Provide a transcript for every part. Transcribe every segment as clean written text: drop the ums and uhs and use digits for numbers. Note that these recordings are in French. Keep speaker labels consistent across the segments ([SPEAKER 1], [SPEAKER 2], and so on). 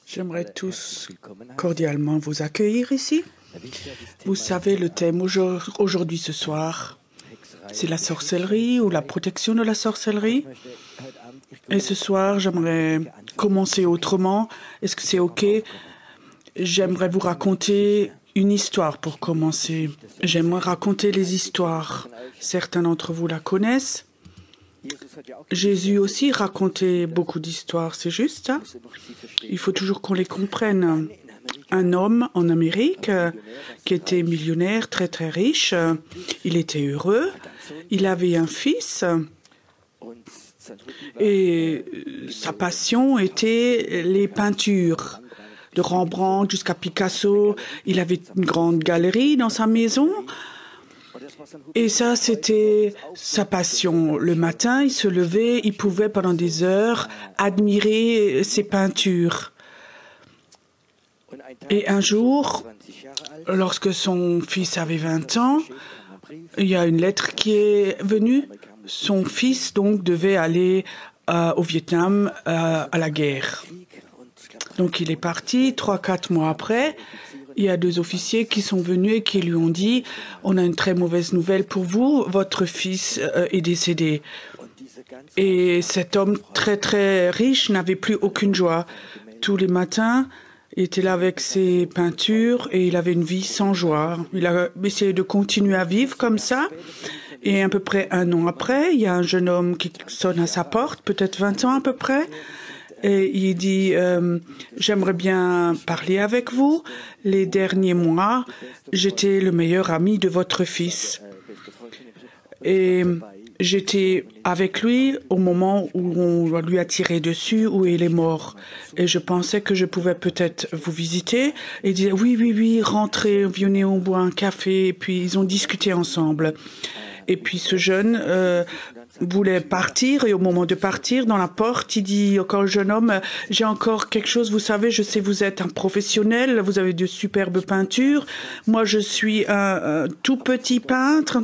[SPEAKER 1] J'aimerais tous cordialement vous accueillir ici. Vous savez, le thème aujourd'hui ce soir, c'est la sorcellerie ou la protection de la sorcellerie. Et ce soir, j'aimerais commencer autrement. Est-ce que c'est OK? J'aimerais vous raconter une histoire pour commencer. J'aimerais raconter les histoires. Certains d'entre vous la connaissent. Jésus aussi racontait beaucoup d'histoires, c'est juste ça? Il faut toujours qu'on les comprenne. Un homme en Amérique qui était millionnaire, très très riche, il était heureux, il avait un fils et sa passion était les peintures. De Rembrandt jusqu'à Picasso, il avait une grande galerie dans sa maison. Et ça, c'était sa passion. Le matin, il se levait, il pouvait pendant des heures admirer ses peintures. Et un jour, lorsque son fils avait 20 ans, il y a une lettre qui est venue. Son fils, donc, devait aller au Vietnam à la guerre. Donc, il est parti 3-4 mois après. Il y a 2 officiers qui sont venus et qui lui ont dit « On a une très mauvaise nouvelle pour vous, votre fils est décédé. » Et cet homme très très riche n'avait plus aucune joie. Tous les matins, il était là avec ses peintures et il avait une vie sans joie. Il a essayé de continuer à vivre comme ça. Et à peu près 1 an après, il y a un jeune homme qui sonne à sa porte, peut-être 20 ans à peu près. Et il dit j'aimerais bien parler avec vous. Les derniers mois, j'étais le meilleur ami de votre fils. Et j'étais avec lui au moment où on lui a tiré dessus, où il est mort. Et je pensais que je pouvais peut-être vous visiter. Et il disait oui, rentrez, venez, on boit un café. Et puis ils ont discuté ensemble. Et puis ce jeune voulait partir et au moment de partir, dans la porte, il dit encore au jeune homme, j'ai encore quelque chose, vous savez, je sais vous êtes un professionnel, vous avez de superbes peintures, moi je suis un tout petit peintre,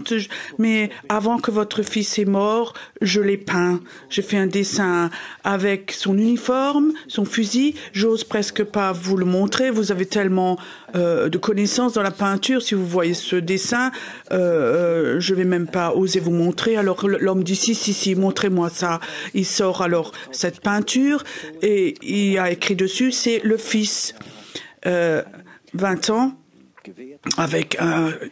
[SPEAKER 1] mais avant que votre fils est mort, je l'ai peint. J'ai fait un dessin avec son uniforme, son fusil, j'ose presque pas vous le montrer, vous avez tellement de connaissances dans la peinture, si vous voyez ce dessin, je vais même pas oser vous montrer. Alors l'homme dit si, montrez-moi ça. Il sort alors cette peinture et il a écrit dessus, c'est le fils. 20 ans, avec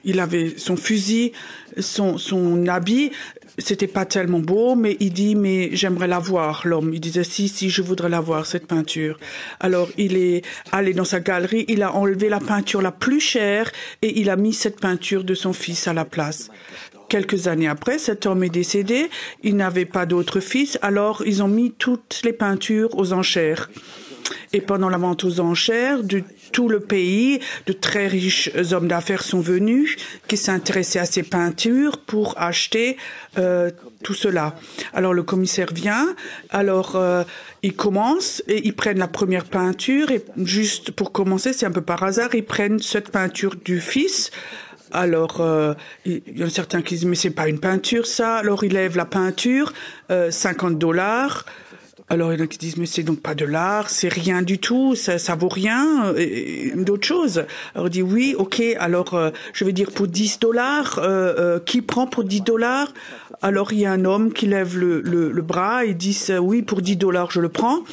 [SPEAKER 1] il avait son fusil, son habit. C'était pas tellement beau, mais il dit, mais j'aimerais la voir, l'homme. Il disait, si, je voudrais la voir, cette peinture. Alors, il est allé dans sa galerie, il a enlevé la peinture la plus chère et il a mis cette peinture de son fils à la place. Quelques années après, cet homme est décédé, il n'avait pas d'autre fils, alors ils ont mis toutes les peintures aux enchères. Et pendant la vente aux enchères, de tout le pays, de très riches hommes d'affaires sont venus qui s'intéressaient à ces peintures pour acheter tout cela. Alors le commissaire vient, alors ils commencent et ils prennent la première peinture et juste pour commencer, c'est un peu par hasard, ils prennent cette peinture du fils. Alors, il y en a certains qui disent, mais c'est pas une peinture, ça. Alors, ils lèvent la peinture, $50. Alors, il y en a qui disent, mais c'est donc pas de l'art, c'est rien du tout, ça vaut rien, d'autres choses. Alors, il dit, oui, ok, alors, je vais dire pour $10, qui prend pour $10? Alors, il y a un homme qui lève le bras et dit, oui, pour $10, je le prends.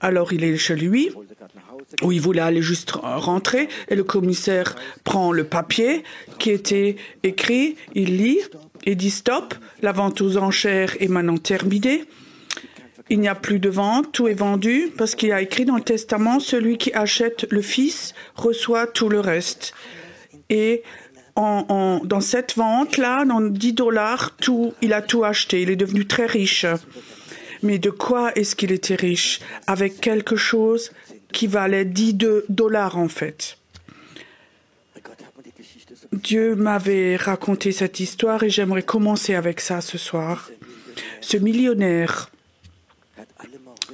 [SPEAKER 1] Alors, il est chez lui. Où il voulait aller juste rentrer et le commissaire prend le papier qui était écrit, il lit et dit stop, la vente aux enchères est maintenant terminée. Il n'y a plus de vente, tout est vendu parce qu'il a écrit dans le testament, celui qui achète le fils reçoit tout le reste. Et dans cette vente-là, dans $10, il a tout acheté, il est devenu très riche. Mais de quoi est-ce qu'il était riche? Avec quelque chose qui valait 10 dollars en fait. Dieu m'avait raconté cette histoire et j'aimerais commencer avec ça ce soir. Ce millionnaire,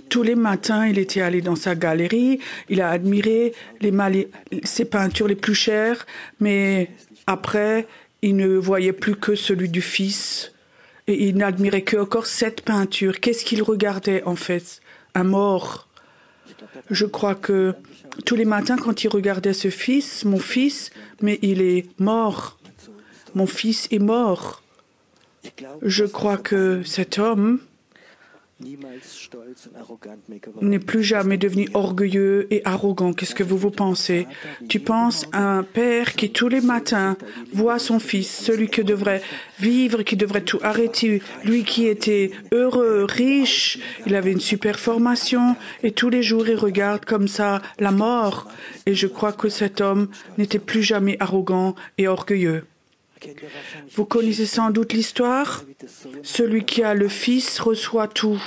[SPEAKER 1] tous les matins, il était allé dans sa galerie, il a admiré ses peintures les plus chères, mais après, il ne voyait plus que celui du fils et il n'admirait que encore cette peinture. Qu'est-ce qu'il regardait en fait? Un mort. Je crois que tous les matins, quand il regardait ce fils, mon fils, mais il est mort. Mon fils est mort. Je crois que cet homme n'est plus jamais devenu orgueilleux et arrogant. Qu'est-ce que vous pensez? Tu penses à un père qui tous les matins voit son fils, celui qui devrait vivre, qui devrait tout arrêter, lui qui était heureux, riche, il avait une super formation et tous les jours il regarde comme ça la mort. Et je crois que cet homme n'était plus jamais arrogant et orgueilleux. Vous connaissez sans doute l'histoire. Celui qui a le Fils reçoit tout.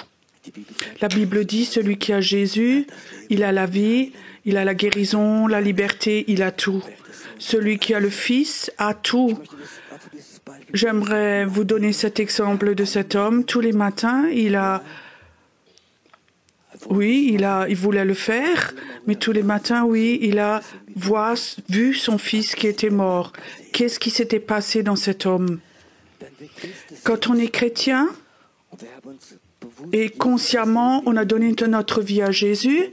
[SPEAKER 1] La Bible dit, celui qui a Jésus, il a la vie, il a la guérison, la liberté, il a tout. Celui qui a le Fils a tout. J'aimerais vous donner cet exemple de cet homme. Tous les matins, il voulait le faire, mais tous les matins, il a vu son fils qui était mort. Qu'est-ce qui s'était passé dans cet homme? Quand on est chrétien, et consciemment, on a donné notre vie à Jésus,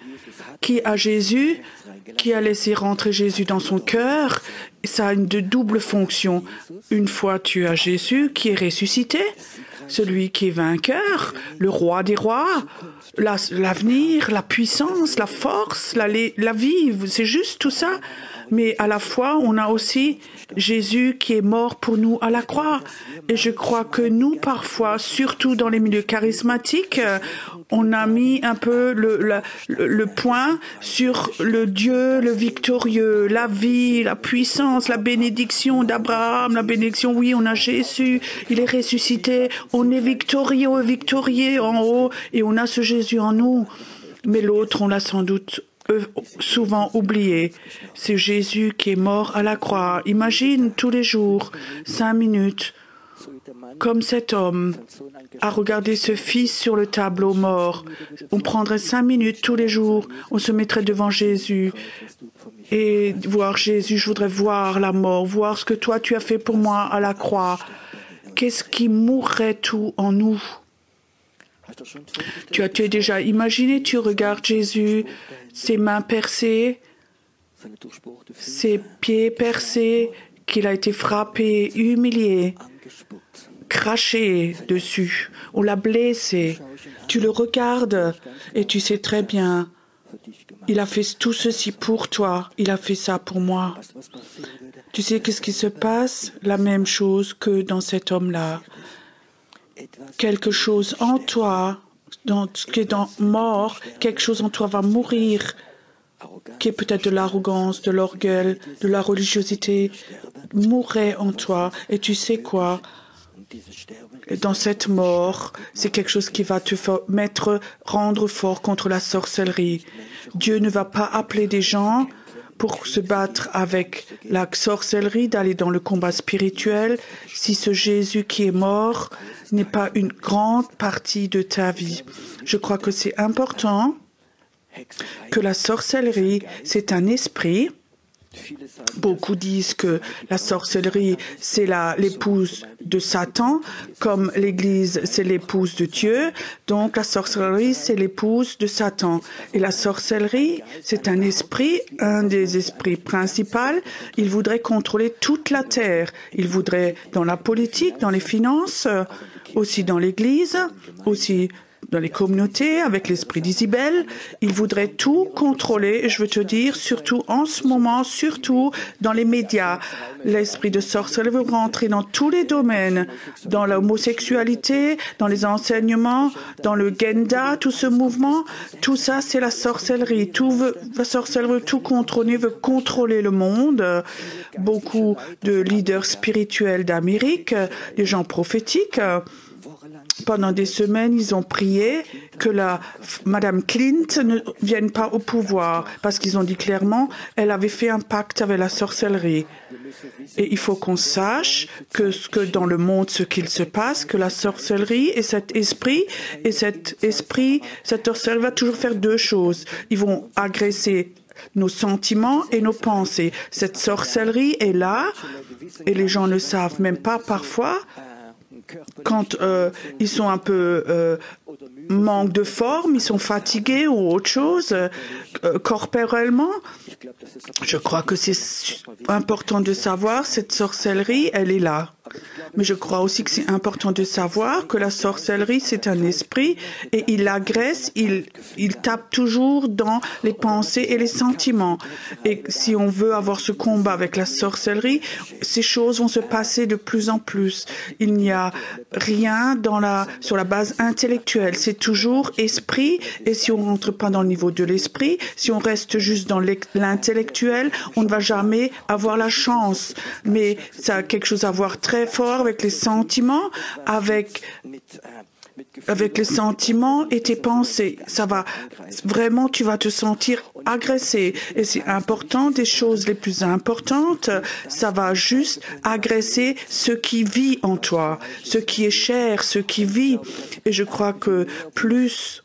[SPEAKER 1] qui a laissé rentrer Jésus dans son cœur, ça a une double fonction. Une fois tu as Jésus qui est ressuscité, celui qui est vainqueur, le roi des rois, l'avenir, la puissance, la force, la vie, c'est juste tout ça. Mais à la fois, on a aussi Jésus qui est mort pour nous à la croix. Et je crois que nous, parfois, surtout dans les milieux charismatiques, on a mis un peu le point sur le Dieu, le victorieux, la vie, la puissance, la bénédiction d'Abraham, la bénédiction, oui, on a Jésus, il est ressuscité, on est victorieux en haut, et on a ce Jésus en nous. Mais l'autre, on l'a sans doute souvent oublié. C'est Jésus qui est mort à la croix. Imagine tous les jours, 5 minutes, comme cet homme a regardé ce fils sur le tableau mort. On prendrait 5 minutes tous les jours, on se mettrait devant Jésus et voir Jésus, je voudrais voir la mort, voir ce que toi tu as fait pour moi à la croix. Qu'est-ce qui mourrait tout en nous? Tu as déjà imaginé, tu regardes Jésus, ses mains percées, ses pieds percés, qu'il a été frappé, humilié, craché dessus, on l'a blessé. Tu le regardes et tu sais très bien, il a fait tout ceci pour toi, il a fait ça pour moi. Tu sais qu'est-ce qui se passe? La même chose que dans cet homme-là. Quelque chose en toi, dans ce qui est mort, quelque chose en toi va mourir, qui est peut-être de l'arrogance, de l'orgueil, de la religiosité, mourrait en toi. Et tu sais quoi? Dans cette mort, c'est quelque chose qui va te rendre fort contre la sorcellerie. Dieu ne va pas appeler des gens pour se battre avec la sorcellerie, d'aller dans le combat spirituel, si ce Jésus qui est mort n'est pas une grande partie de ta vie. Je crois que c'est important que la sorcellerie, c'est un esprit. Beaucoup disent que la sorcellerie, c'est l'épouse de Satan, comme l'Église, c'est l'épouse de Dieu. Donc la sorcellerie, c'est l'épouse de Satan. Et la sorcellerie, c'est un esprit, un des esprits principaux. Il voudrait contrôler toute la terre. Il voudrait dans la politique, dans les finances, aussi dans l'Église, aussi dans les communautés, avec l'esprit d'Isabelle. Il voudrait tout contrôler, et je veux te dire, surtout en ce moment, surtout dans les médias. L'esprit de sorcellerie veut rentrer dans tous les domaines, dans l'homosexualité, dans les enseignements, dans le Genda, tout ce mouvement, tout ça, c'est la sorcellerie. La sorcellerie veut tout contrôler, veut contrôler le monde. Beaucoup de leaders spirituels d'Amérique, des gens prophétiques, Pendant des semaines, ils ont prié que Madame Clint ne vienne pas au pouvoir parce qu'ils ont dit clairement elle avait fait un pacte avec la sorcellerie. Et il faut qu'on sache que dans le monde, ce qu'il se passe, que la sorcellerie et cette sorcellerie va toujours faire deux choses. Ils vont agresser nos sentiments et nos pensées. Cette sorcellerie est là et les gens ne savent même pas parfois quand ils sont un peu manque de forme, ils sont fatigués ou autre chose, corporellement. Je crois que c'est important de savoir, cette sorcellerie, elle est là. Mais je crois aussi que c'est important de savoir que la sorcellerie, c'est un esprit et il agresse, il tape toujours dans les pensées et les sentiments. Et si on veut avoir ce combat avec la sorcellerie, ces choses vont se passer de plus en plus. Il n'y a rien sur la base intellectuelle. C'est toujours esprit. Et si on rentre pas dans le niveau de l'esprit, si on reste juste dans l'intellectuel, on ne va jamais avoir la chance. Mais ça a quelque chose à voir très fort avec les sentiments, avec les sentiments et tes pensées. Ça va vraiment, tu vas te sentir agressé. Et c'est important, des choses les plus importantes, ça va juste agresser ce qui vit en toi, ce qui est cher, ce qui vit. Et je crois que plus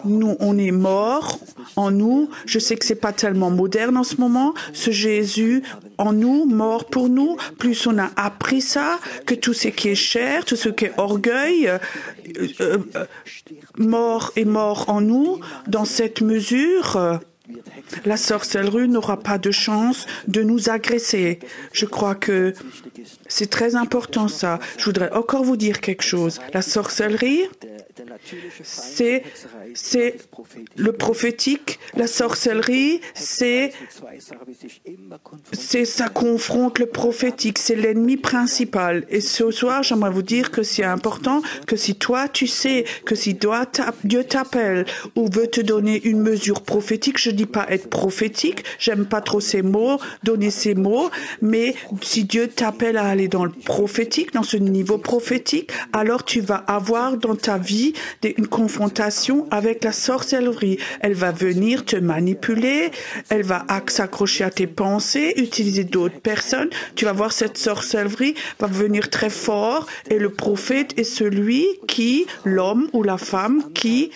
[SPEAKER 1] nous, on est mort en nous. Je sais que c'est pas tellement moderne en ce moment. Ce Jésus en nous, mort pour nous. Plus on a appris ça, que tout ce qui est cher, tout ce qui est orgueil, mort est mort en nous. Dans cette mesure, la sorcellerie n'aura pas de chance de nous agresser. Je crois que c'est très important ça. Je voudrais encore vous dire quelque chose. La sorcellerie, c'est le prophétique, la sorcellerie, ça confronte le prophétique, c'est l'ennemi principal. Et ce soir, j'aimerais vous dire que c'est important que si toi, tu sais que si Dieu t'appelle ou veut te donner une mesure prophétique, je dis pas être prophétique, j'aime pas trop ces mots, donner ces mots, mais si Dieu t'appelle à aller dans le prophétique, dans ce niveau prophétique, alors tu vas avoir dans ta vie une confrontation avec la sorcellerie. Elle va venir te manipuler, elle va s'accrocher à tes pensées, utiliser d'autres personnes. Tu vas voir, cette sorcellerie va venir très fort et le prophète est celui qui, l'homme ou la femme, qu'il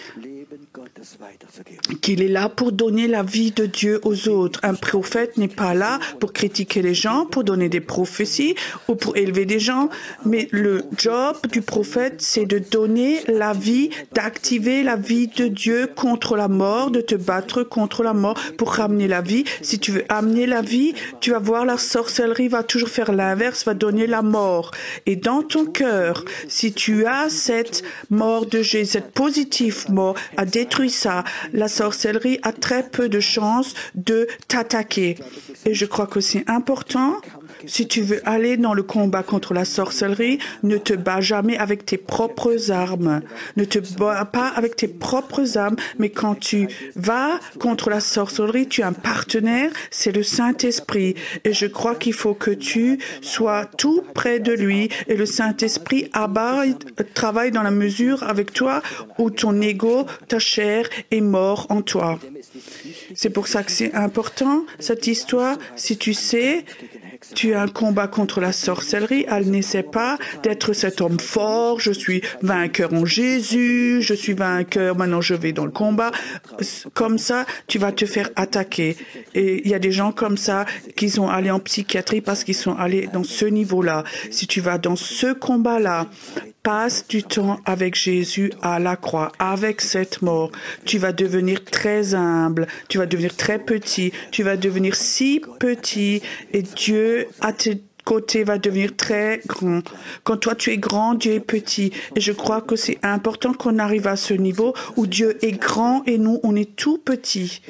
[SPEAKER 1] est là pour donner la vie de Dieu aux autres. Un prophète n'est pas là pour critiquer les gens, pour donner des prophéties ou pour élever des gens, mais le job du prophète, c'est de donner la vie, d'activer la vie de Dieu contre la mort, de te battre contre la mort pour ramener la vie. Si tu veux amener la vie, tu vas voir, la sorcellerie va toujours faire l'inverse, va donner la mort. Et dans ton cœur, si tu as cette mort de Jésus, cette positive mort, à détruire ça, la sorcellerie a très peu de chances de t'attaquer. Et je crois que c'est important, si tu veux aller dans le combat contre la sorcellerie, ne te bats jamais avec tes propres armes. Ne te bats pas avec tes propres armes, mais quand tu vas contre la sorcellerie, tu as un partenaire, c'est le Saint-Esprit. Et je crois qu'il faut que tu sois tout près de lui et le Saint-Esprit travaille dans la mesure avec toi où ton ego, ta chair est mort en toi. C'est pour ça que c'est important, cette histoire. Si tu sais, tu as un combat contre la sorcellerie, elle n'essaie pas d'être cet homme fort, je suis vainqueur en Jésus, je suis vainqueur, maintenant je vais dans le combat. Comme ça, tu vas te faire attaquer. Et il y a des gens comme ça qui sont allés en psychiatrie parce qu'ils sont allés dans ce niveau-là. Si tu vas dans ce combat-là, passe du temps avec Jésus à la croix, avec cette mort. Tu vas devenir très humble, tu vas devenir très petit, tu vas devenir si petit et Dieu à tes côtés va devenir très grand. Quand toi tu es grand, Dieu est petit. Et je crois que c'est important qu'on arrive à ce niveau où Dieu est grand et nous, on est tout petits.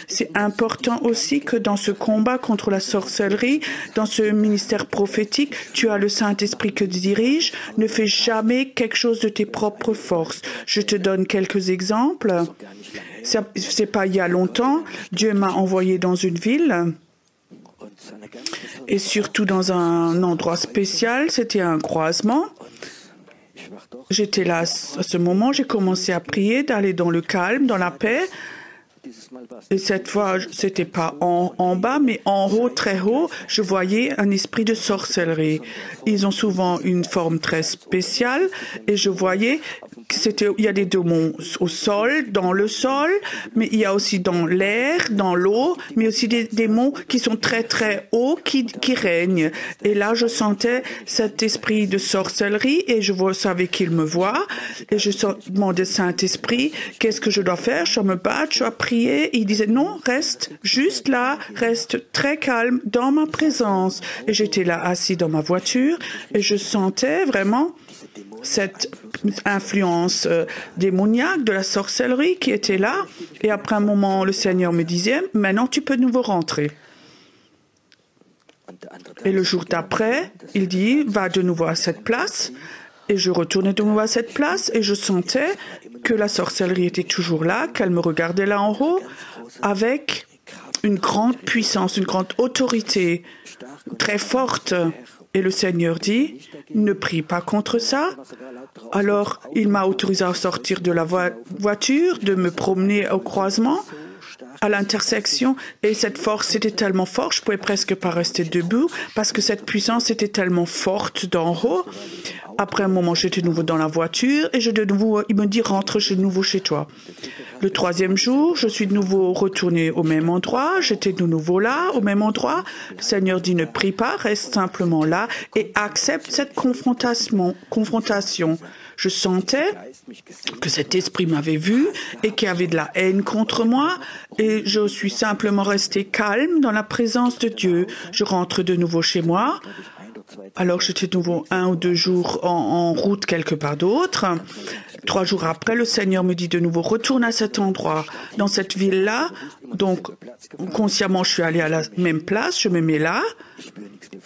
[SPEAKER 1] C'est important aussi que dans ce combat contre la sorcellerie, dans ce ministère prophétique, tu as le Saint-Esprit qui te dirige. Ne fais jamais quelque chose de tes propres forces. Je te donne quelques exemples. C'est pas il y a longtemps. Dieu m'a envoyé dans une ville. Et surtout dans un endroit spécial, c'était un croisement. j'étais là à ce moment, j'ai commencé à prier, d'aller dans le calme, dans la paix. Et cette fois, c'était pas en bas, mais en haut, très haut, je voyais un esprit de sorcellerie. Ils ont souvent une forme très spéciale et je voyais il y a des démons au sol, dans le sol, mais il y a aussi dans l'air, dans l'eau, mais aussi des démons qui sont très très hauts, qui règnent. Et là, je sentais cet esprit de sorcellerie et je savais qu'il me voit. Et je demandais Saint-Esprit, qu'est-ce que je dois faire? Je dois me battre, je dois prier. Et il disait, non, reste juste là, reste très calme dans ma présence. Et j'étais là assis dans ma voiture et je sentais vraiment cette influence démoniaque de la sorcellerie qui était là. Et après un moment, le Seigneur me disait, maintenant tu peux de nouveau rentrer. Et le jour d'après, il dit, va de nouveau à cette place. Et je retournais de nouveau à cette place et je sentais que la sorcellerie était toujours là, qu'elle me regardait là en haut avec une grande puissance, une grande autorité très forte. Et le Seigneur dit, ne prie pas contre ça. Alors, il m'a autorisé à sortir de la voiture, de me promener au croisement, à l'intersection. Et cette force était tellement forte, je pouvais presque pas rester debout parce que cette puissance était tellement forte d'en haut. Après un moment, j'étais de nouveau dans la voiture et il me dit, rentre de nouveau chez toi. Le troisième jour, je suis de nouveau retournée au même endroit. J'étais de nouveau là, au même endroit. Le Seigneur dit, ne prie pas, reste simplement là et accepte cette confrontation. Je sentais que cet esprit m'avait vu et qu'il y avait de la haine contre moi et je suis simplement restée calme dans la présence de Dieu. Je rentre de nouveau chez moi. Alors j'étais de nouveau 1 ou 2 jours en route quelque part d'autre. 3 jours après, le Seigneur me dit de nouveau, retourne à cet endroit, dans cette ville-là. Donc, consciemment, je suis allée à la même place, je me mets là,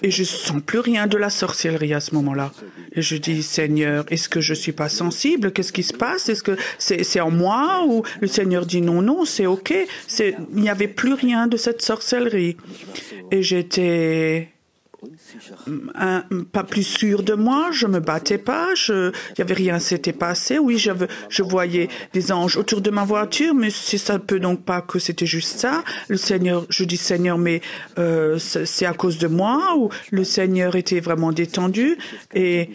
[SPEAKER 1] et je sens plus rien de la sorcellerie à ce moment-là. Et je dis, Seigneur, est-ce que je suis pas sensible? Qu'est-ce qui se passe? Est-ce que c'est en moi? Ou le Seigneur dit, non, c'est OK. Il n'y avait plus rien de cette sorcellerie. Et j'étais pas plus sûre de moi, je me battais pas, il y avait rien s'était passé. Oui, je voyais des anges autour de ma voiture, mais ça ne peut donc pas que c'était juste ça. Le Seigneur, je dis Seigneur, mais c'est à cause de moi, ou le Seigneur était vraiment détendu et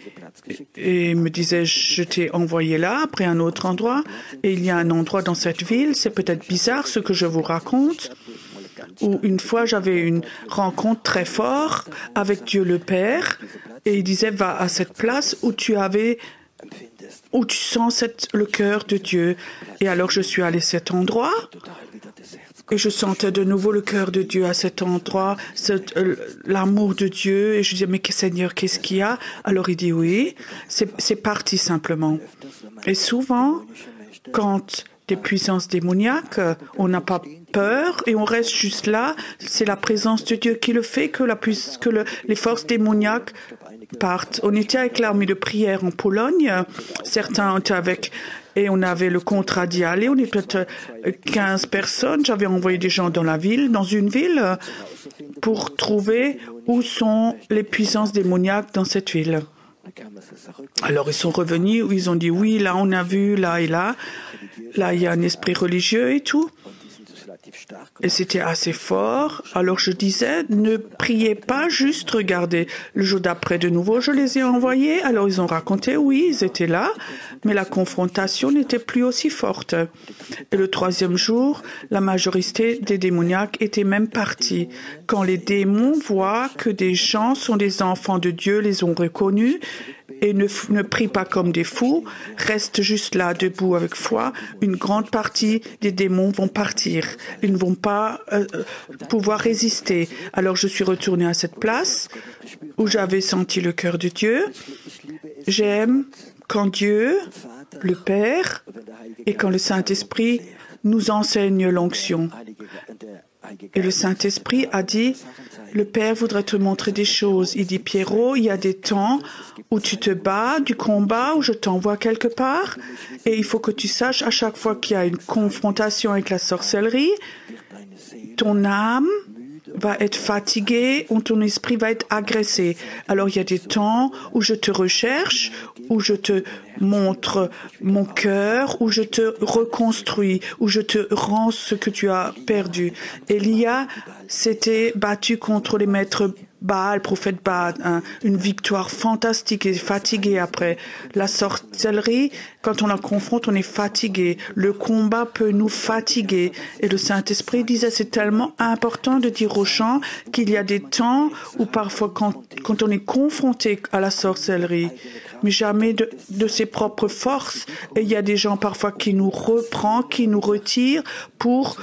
[SPEAKER 1] me disait je t'ai envoyé là, après un autre endroit, et il y a un endroit dans cette ville, c'est peut-être bizarre ce que je vous raconte, où une fois j'avais une rencontre très forte avec Dieu le Père et il disait va à cette place où tu sens le cœur de Dieu. Et alors je suis allée à cet endroit et je sentais de nouveau le cœur de Dieu à cet endroit, l'amour de Dieu. Et je disais mais Seigneur, qu'est-ce qu'il y a? Alors il dit oui, c'est parti simplement. Et souvent, quand des puissances démoniaques, on n'a pas peur et on reste juste là. C'est la présence de Dieu qui le fait que les forces démoniaques partent. On était avec l'armée de prière en Pologne. Certains étaient avec et on avait le contrat d'y aller. On était peut-être 15 personnes. J'avais envoyé des gens dans une ville, pour trouver où sont les puissances démoniaques dans cette ville. Alors ils sont revenus, ils ont dit oui, là on a vu, là et là. Là, il y a un esprit religieux et tout. Et c'était assez fort. Alors je disais, ne priez pas, juste regardez. Le jour d'après, de nouveau, je les ai envoyés. Alors ils ont raconté, oui, ils étaient là, mais la confrontation n'était plus aussi forte. Et le troisième jour, la majorité des démoniaques étaient même partis. Quand les démons voient que des gens sont des enfants de Dieu, les ont reconnus, et ne prient pas comme des fous, restent juste là, debout avec foi, une grande partie des démons vont partir. Ils ne vont pas pouvoir résister. Alors je suis retournée à cette place où j'avais senti le cœur de Dieu. J'aime quand Dieu, le Père, et quand le Saint-Esprit nous enseigne l'onction. Et le Saint-Esprit a dit, le Père voudrait te montrer des choses. Il dit, Pierrot, il y a des temps où tu te bats, du combat, où je t'envoie quelque part. Et il faut que tu saches, à chaque fois qu'il y a une confrontation avec la sorcellerie, ton âme va être fatigué, où ton esprit va être agressé. Alors il y a des temps où je te recherche, où je te montre mon cœur, où je te reconstruis, où je te rends ce que tu as perdu. Élia s'était battu contre les maîtres Baal, prophète Baal, une victoire fantastique et fatigué après. La sorcellerie, quand on la confronte, on est fatigué. Le combat peut nous fatiguer. Et le Saint-Esprit disait, c'est tellement important de dire aux gens qu'il y a des temps où parfois quand on est confronté à la sorcellerie, mais jamais de ses propres forces. Et il y a des gens parfois qui nous reprennent, qui nous retirent pour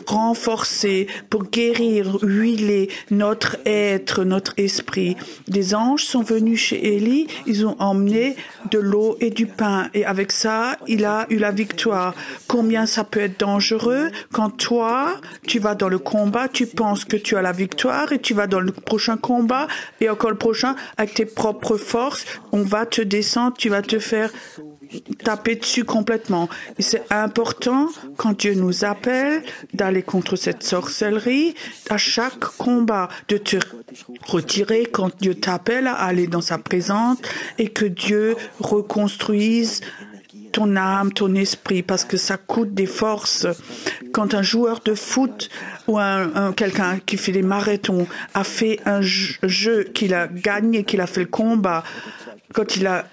[SPEAKER 1] renforcer, pour guérir, huiler notre être, notre esprit. Des anges sont venus chez Élie, ils ont emmené de l'eau et du pain. Et avec ça, il a eu la victoire. Combien ça peut être dangereux quand toi, tu vas dans le combat, tu penses que tu as la victoire et tu vas dans le prochain combat et encore le prochain avec tes propres forces, on va te descendre, tu vas te faire taper dessus complètement. Et c'est important, quand Dieu nous appelle, d'aller contre cette sorcellerie, à chaque combat, de te retirer quand Dieu t'appelle à aller dans sa présence et que Dieu reconstruise ton âme, ton esprit, parce que ça coûte des forces. Quand un joueur de foot ou quelqu'un qui fait des marathons a fait un jeu qu'il a gagné, qu'il a fait le combat, quand il a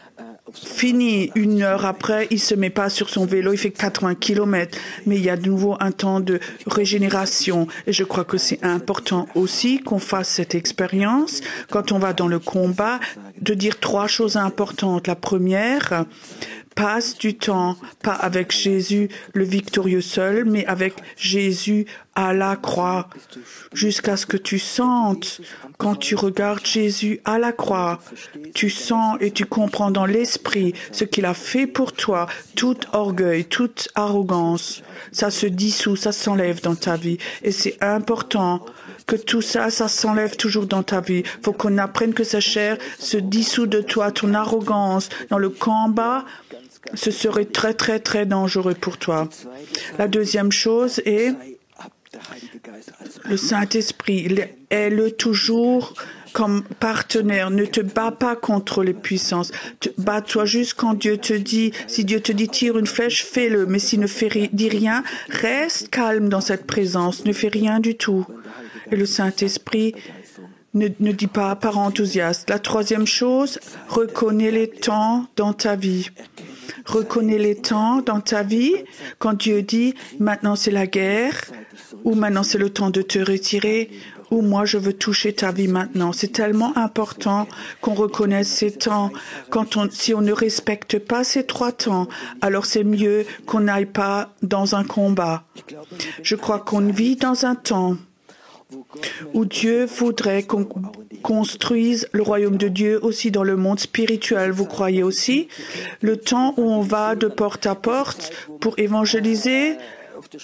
[SPEAKER 1] fini 1 heure après, il se met pas sur son vélo, il fait 80 kilomètres, mais il y a de nouveau un temps de régénération. Et je crois que c'est important aussi qu'on fasse cette expérience quand on va dans le combat, de dire 3 choses importantes. La première, passe du temps, pas avec Jésus le victorieux seul, mais avec Jésus à la croix, jusqu'à ce que tu sentes, quand tu regardes Jésus à la croix, tu sens et tu comprends dans l'esprit ce qu'il a fait pour toi, tout orgueil, toute arrogance, ça se dissout, ça s'enlève dans ta vie. Et c'est important que tout ça, ça s'enlève toujours dans ta vie. Faut qu'on apprenne que sa chair se dissout de toi, ton arrogance, dans le combat, ce serait très, très, très dangereux pour toi. La deuxième chose est le Saint-Esprit. Aie-le toujours comme partenaire. Ne te bats pas contre les puissances. Bats-toi juste quand Dieu te dit, si Dieu te dit tire une flèche, fais-le. Mais s'il ne dit rien, reste calme dans cette présence. Ne fais rien du tout. Et le Saint-Esprit ne dit pas par enthousiaste. La troisième chose, reconnais les temps dans ta vie. Reconnais les temps dans ta vie quand Dieu dit maintenant c'est la guerre ou maintenant c'est le temps de te retirer ou moi je veux toucher ta vie maintenant. C'est tellement important qu'on reconnaisse ces temps. Si on ne respecte pas ces 3 temps, alors c'est mieux qu'on n'aille pas dans un combat. Je crois qu'on vit dans un temps où Dieu voudrait qu'on construise le royaume de Dieu aussi dans le monde spirituel. Vous croyez aussi? Le temps où on va de porte à porte pour évangéliser,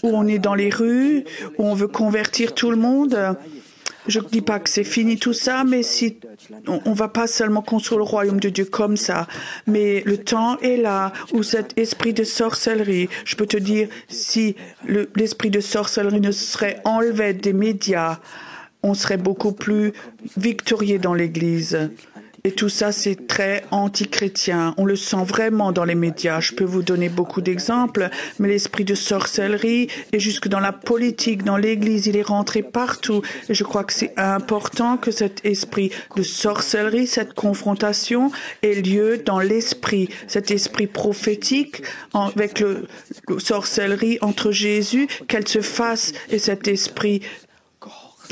[SPEAKER 1] où on est dans les rues, où on veut convertir tout le monde. Je ne dis pas que c'est fini tout ça, mais si on va pas seulement construire le royaume de Dieu comme ça, mais le temps est là où cet esprit de sorcellerie, je peux te dire, si l'esprit de sorcellerie ne serait enlevé des médias, on serait beaucoup plus victorieux dans l'Église. Et tout ça, c'est très anti-chrétien. On le sent vraiment dans les médias. Je peux vous donner beaucoup d'exemples, mais l'esprit de sorcellerie est jusque dans la politique, dans l'Église, il est rentré partout. Et je crois que c'est important que cet esprit de sorcellerie, cette confrontation ait lieu dans l'esprit, cet esprit prophétique avec le sorcellerie entre Jésus, qu'elle se fasse et cet esprit.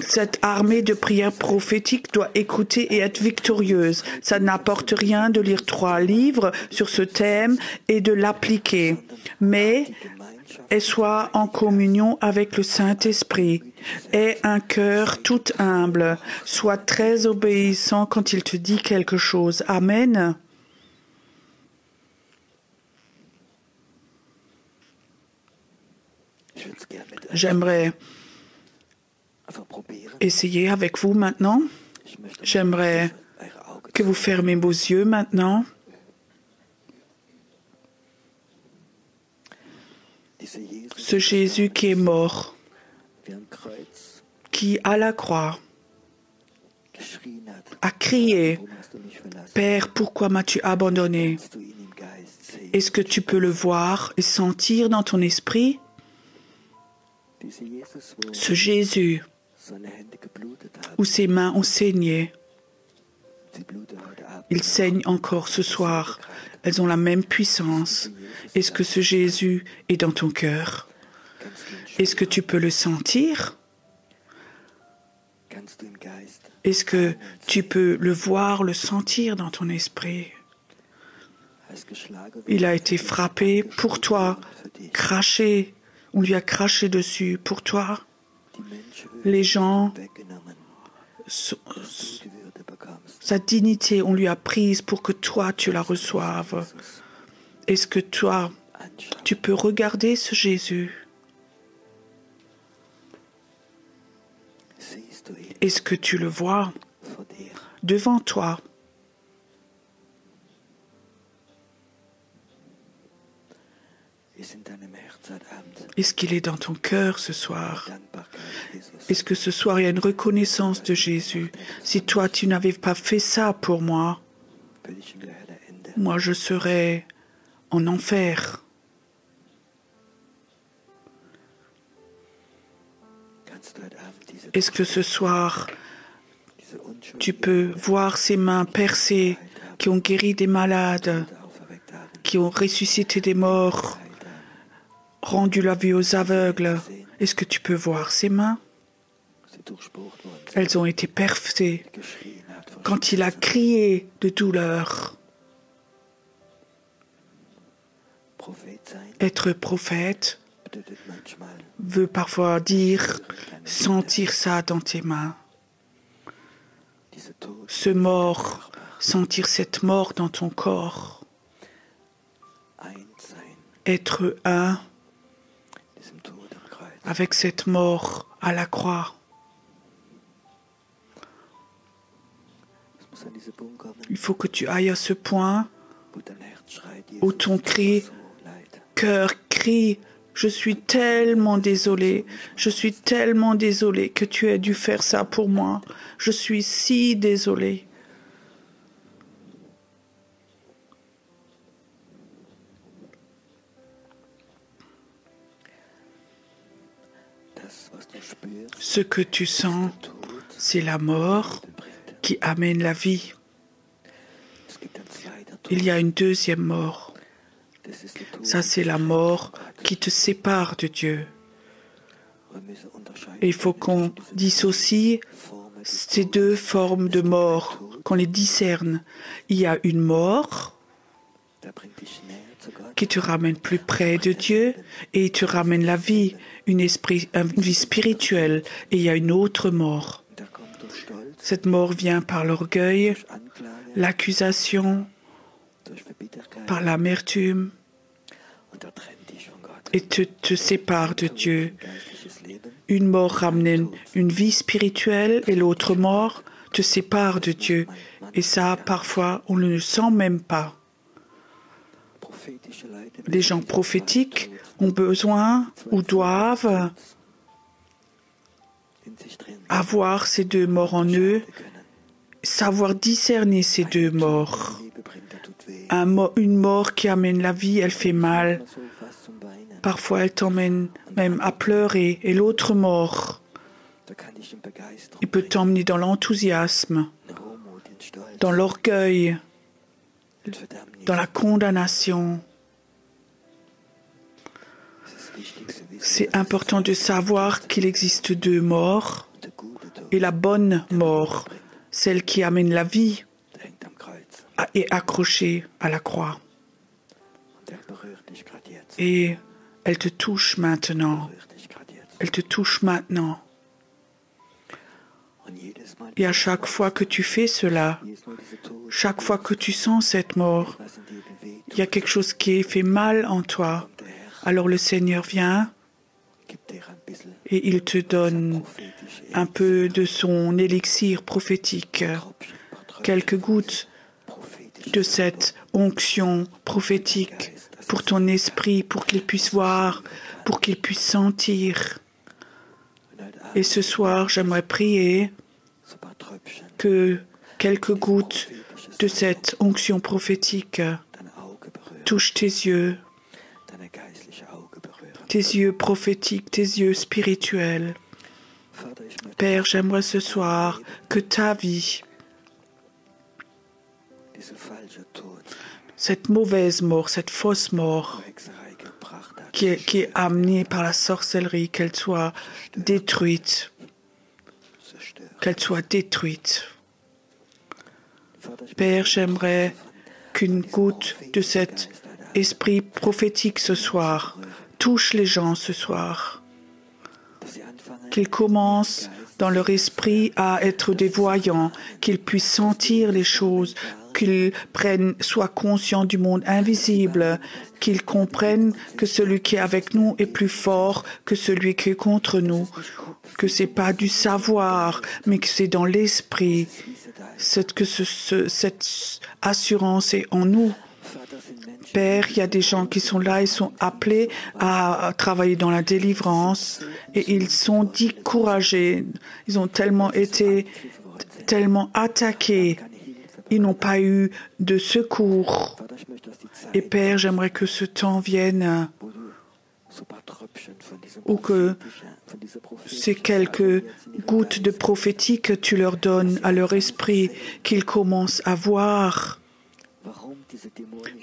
[SPEAKER 1] Cette armée de prières prophétiques doit écouter et être victorieuse. Ça n'apporte rien de lire 3 livres sur ce thème et de l'appliquer. Mais sois en communion avec le Saint-Esprit. Aie un cœur tout humble. Sois très obéissant quand il te dit quelque chose. Amen. J'aimerais essayer avec vous maintenant. J'aimerais que vous fermez vos yeux maintenant. Ce Jésus qui est mort, qui, à la croix, a crié, « Père, pourquoi m'as-tu abandonné ?» Est-ce que tu peux le voir et sentir dans ton esprit? Ce Jésus, où ses mains ont saigné, il saigne encore ce soir. Elles ont la même puissance. Est-ce que ce Jésus est dans ton cœur? Est-ce que tu peux le sentir? Est-ce que tu peux le voir, le sentir dans ton esprit? Il a été frappé pour toi, craché. On lui a craché dessus pour toi. Les gens, sa dignité, on lui a prise pour que toi, tu la reçoives. Est-ce que toi, tu peux regarder ce Jésus? Est-ce que tu le vois devant toi? Est-ce qu'il est dans ton cœur ce soir? Est-ce que ce soir il y a une reconnaissance de Jésus? Si toi tu n'avais pas fait ça pour moi, moi je serais en enfer. Est-ce que ce soir tu peux voir ces mains percées qui ont guéri des malades, qui ont ressuscité des morts, rendu la vue aux aveugles? Est-ce que tu peux voir ces mains? Elles ont été percées quand il a crié de douleur. Être prophète veut parfois dire sentir ça dans tes mains. Ce mort, sentir cette mort dans ton corps. Être un avec cette mort à la croix. Il faut que tu ailles à ce point où ton cœur crie, je suis tellement désolé que tu aies dû faire ça pour moi. Je suis si désolé. Ce que tu sens, c'est la mort qui amène la vie. Il y a une deuxième mort. Ça, c'est la mort qui te sépare de Dieu. Et il faut qu'on dissocie ces deux formes de mort, qu'on les discerne. Il y a une mort qui te ramène plus près de Dieu et te ramène la vie, une vie spirituelle. Et il y a une autre mort. Cette mort vient par l'orgueil, l'accusation, par l'amertume et te sépare de Dieu. Une mort ramène une vie spirituelle et l'autre mort te sépare de Dieu. Et ça, parfois, on ne le sent même pas. Les gens prophétiques ont besoin ou doivent avoir ces deux morts en eux, savoir discerner ces deux morts. Une mort qui amène la vie, elle fait mal. Parfois, elle t'emmène même à pleurer. Et l'autre mort, il peut t'emmener dans l'enthousiasme, dans l'orgueil, dans la condamnation. C'est important de savoir qu'il existe deux morts et la bonne mort, celle qui amène la vie, est accrochée à la croix. Et elle te touche maintenant. Elle te touche maintenant. Et à chaque fois que tu fais cela, chaque fois que tu sens cette mort, il y a quelque chose qui fait mal en toi. Alors le Seigneur vient et il te donne un peu de son élixir prophétique, quelques gouttes de cette onction prophétique pour ton esprit, pour qu'il puisse voir, pour qu'il puisse sentir. Et ce soir, j'aimerais prier que quelques gouttes de cette onction prophétique touchent tes yeux prophétiques, tes yeux spirituels. Père, j'aimerais ce soir que ta vie, cette mauvaise mort, cette fausse mort qui est amenée par la sorcellerie, qu'elle soit détruite. Qu'elle soit détruite. Père, j'aimerais qu'une goutte de cet esprit prophétique ce soir touche les gens ce soir. Qu'ils commencent dans leur esprit à être des voyants, qu'ils puissent sentir les choses, qu'ils soient conscients du monde invisible, qu'ils comprennent que celui qui est avec nous est plus fort que celui qui est contre nous, que c'est pas du savoir, mais que c'est dans l'esprit, que cette assurance est en nous. Père, il y a des gens qui sont là, ils sont appelés à travailler dans la délivrance et ils sont découragés. Ils ont tellement été attaqués. Ils n'ont pas eu de secours. Et Père, j'aimerais que ce temps vienne ou que ces quelques gouttes de prophétie que tu leur donnes à leur esprit, qu'ils commencent à voir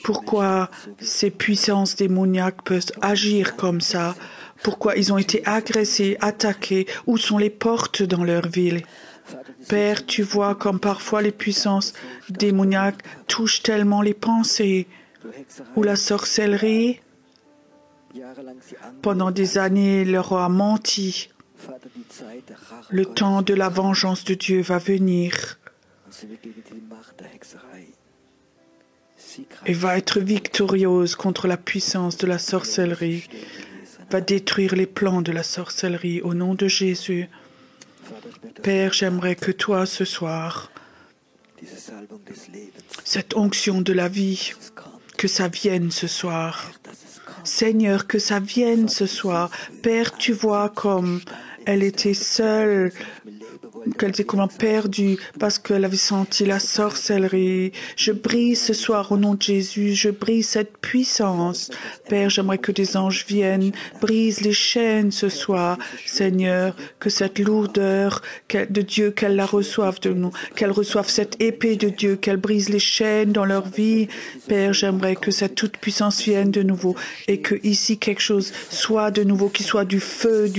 [SPEAKER 1] pourquoi ces puissances démoniaques peuvent agir comme ça, pourquoi ils ont été agressés, attaqués, où sont les portes dans leur ville. Père, tu vois comme parfois les puissances démoniaques touchent tellement les pensées, ou la sorcellerie, pendant des années, leur a menti. Le temps de la vengeance de Dieu va venir et va être victorieuse contre la puissance de la sorcellerie, va détruire les plans de la sorcellerie au nom de Jésus. Père, j'aimerais que toi, ce soir, cette onction de la vie, que ça vienne ce soir. Seigneur, que ça vienne ce soir. Père, tu vois comme elle était seule, qu'elle était comme perdue parce qu'elle avait senti la sorcellerie. Je brise ce soir au nom de Jésus, je brise cette puissance. Père, j'aimerais que des anges viennent, brise les chaînes ce soir. Seigneur, que cette lourdeur de Dieu, qu'elle la reçoive de nous, qu'elle reçoive cette épée de Dieu, qu'elle brise les chaînes dans leur vie. Père, j'aimerais que cette toute puissance vienne de nouveau et que ici quelque chose soit de nouveau, qui soit du feu,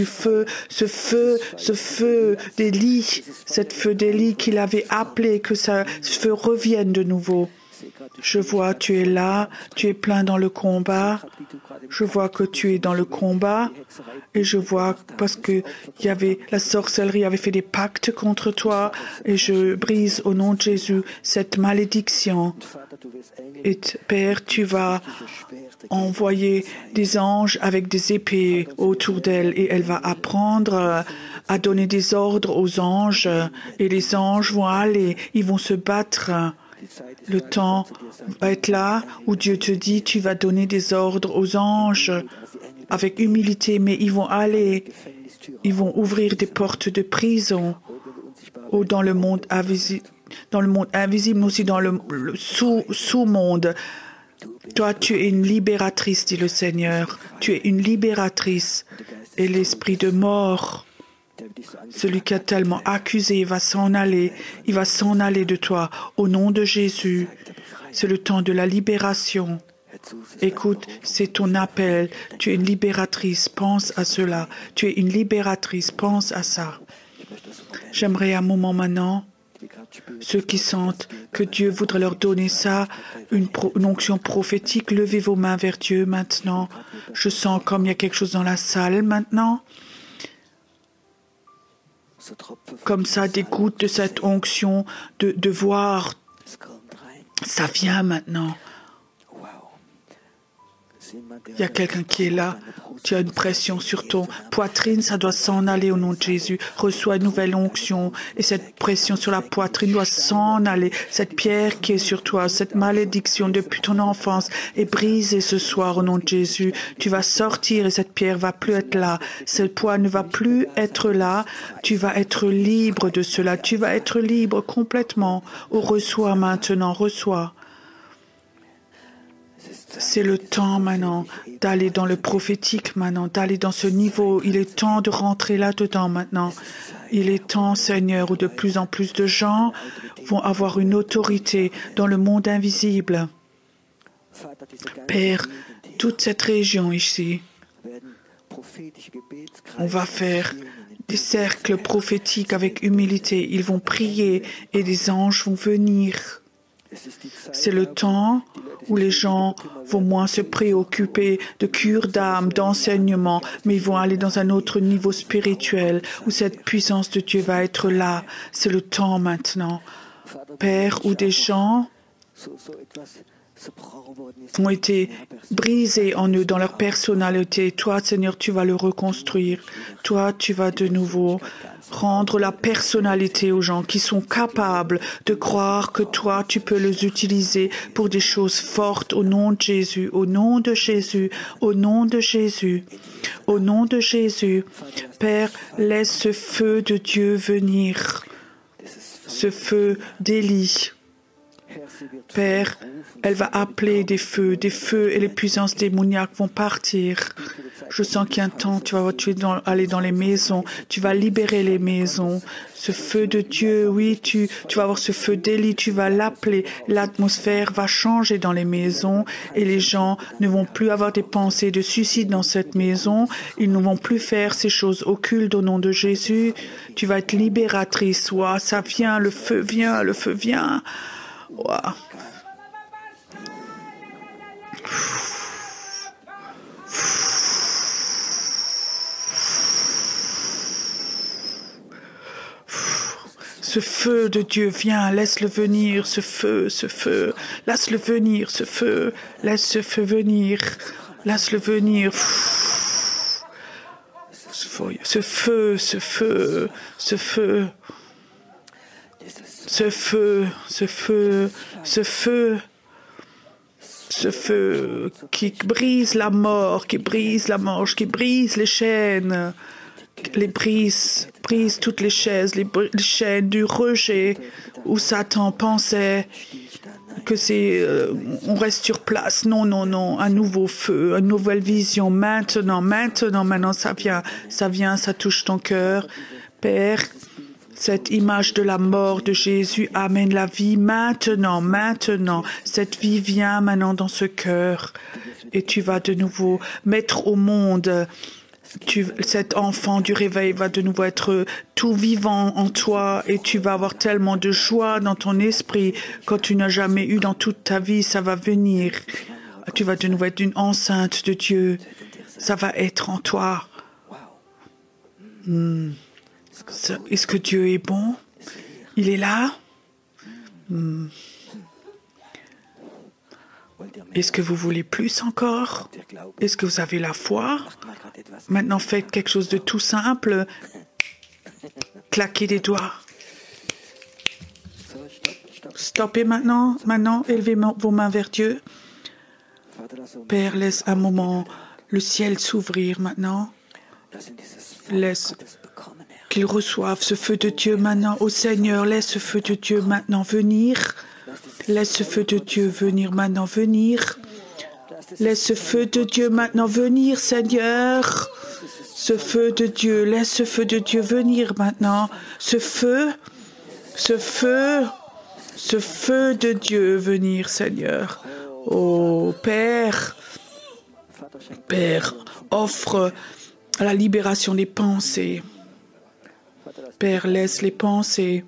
[SPEAKER 1] ce feu d'Élie, cette feu d'Élie qu'il avait appelé, que ce feu revienne de nouveau. Je vois, tu es là, tu es plein dans le combat. Je vois que tu es dans le combat et je vois parce que la sorcellerie avait fait des pactes contre toi et je brise au nom de Jésus cette malédiction. Et Père, tu vas envoyer des anges avec des épées autour d'elle et elle va apprendre à donner des ordres aux anges et les anges vont aller, ils vont se battre. Le temps va être là où Dieu te dit, tu vas donner des ordres aux anges avec humilité, mais ils vont aller, ils vont ouvrir des portes de prison ou dans le monde invisible, mais aussi dans le sous-monde. Toi, tu es une libératrice, dit le Seigneur. Tu es une libératrice. Et l'esprit de mort, celui qui a tellement accusé, il va s'en aller. Il va s'en aller de toi. Au nom de Jésus, c'est le temps de la libération. Écoute, c'est ton appel. Tu es une libératrice. Pense à cela. Tu es une libératrice. Pense à ça. J'aimerais un moment maintenant, ceux qui sentent que Dieu voudrait leur donner ça, une onction prophétique, levez vos mains vers Dieu maintenant. Je sens comme il y a quelque chose dans la salle maintenant. Comme ça, des gouttes de cette onction, de voir, ça vient maintenant. Il y a quelqu'un qui est là. Tu as une pression sur ton poitrine, ça doit s'en aller au nom de Jésus. Reçois une nouvelle onction et cette pression sur la poitrine doit s'en aller. Cette pierre qui est sur toi, cette malédiction depuis ton enfance est brisée ce soir au nom de Jésus. Tu vas sortir et cette pierre va plus être là. Ce poids ne va plus être là. Tu vas être libre de cela. Tu vas être libre complètement. Oh, reçois maintenant, reçois. C'est le temps maintenant d'aller dans le prophétique maintenant, d'aller dans ce niveau. Il est temps de rentrer là-dedans maintenant. Il est temps, Seigneur, où de plus en plus de gens vont avoir une autorité dans le monde invisible. Père, toute cette région ici, on va faire des cercles prophétiques avec humilité. Ils vont prier et des anges vont venir. C'est le temps où les gens vont moins se préoccuper de cure d'âme, d'enseignement, mais ils vont aller dans un autre niveau spirituel où cette puissance de Dieu va être là. C'est le temps maintenant, Père, où des gens ont été brisés en eux, dans leur personnalité. Toi, Seigneur, tu vas le reconstruire. Toi, tu vas de nouveau rendre la personnalité aux gens qui sont capables de croire que toi, tu peux les utiliser pour des choses fortes au nom de Jésus, au nom de Jésus, au nom de Jésus, au nom de Jésus. Père, laisse ce feu de Dieu venir, ce feu d'Élie. Père, elle va appeler des feux et les puissances démoniaques vont partir. Je sens qu'il y a un temps, tu vas aller dans les maisons, tu vas libérer les maisons. Ce feu de Dieu, oui, tu vas avoir ce feu d'Élie, tu vas l'appeler. L'atmosphère va changer dans les maisons et les gens ne vont plus avoir des pensées de suicide dans cette maison. Ils ne vont plus faire ces choses occultes au nom de Jésus. Tu vas être libératrice. Ouah, ça vient, le feu vient, le feu vient. Ouah. Ce feu de Dieu vient, laisse-le venir, ce feu, laisse-le venir, ce feu, laisse ce feu venir, laisse-le venir. Ce feu, ce feu, ce feu, ce feu, ce feu, ce feu. Ce feu qui brise la mort, qui brise la mort, qui brise les chaînes, brise toutes les chaises, les chaînes du rejet où Satan pensait que on reste sur place. Non, non, non, un nouveau feu, une nouvelle vision. Maintenant, ça vient, ça touche ton cœur. Père, cette image de la mort de Jésus amène la vie maintenant. Cette vie vient maintenant dans ce cœur. Et tu vas de nouveau mettre au monde, cet enfant du réveil va de nouveau être tout vivant en toi et tu vas avoir tellement de joie dans ton esprit quand tu n'as jamais eu dans toute ta vie. Ça va venir. Tu vas de nouveau être une enceinte de Dieu. Ça va être en toi. Est-ce que Dieu est bon? Il est là? Est-ce que vous voulez plus encore? Est-ce que vous avez la foi? Maintenant, faites quelque chose de tout simple. Claquez des doigts. Stoppez maintenant. Maintenant, élevez vos mains vers Dieu. Père, laisse un moment le ciel s'ouvrir maintenant. Laisse qu'ils reçoivent ce feu de Dieu maintenant. Ô Seigneur, laisse ce feu de Dieu maintenant venir. Laisse ce feu de Dieu venir maintenant venir. Laisse ce feu de Dieu maintenant venir, Seigneur. Ce feu de Dieu, laisse ce feu de Dieu venir maintenant. Ce feu de Dieu venir, Seigneur. Oh Père, offre la libération des pensées. Père, laisse les pensées.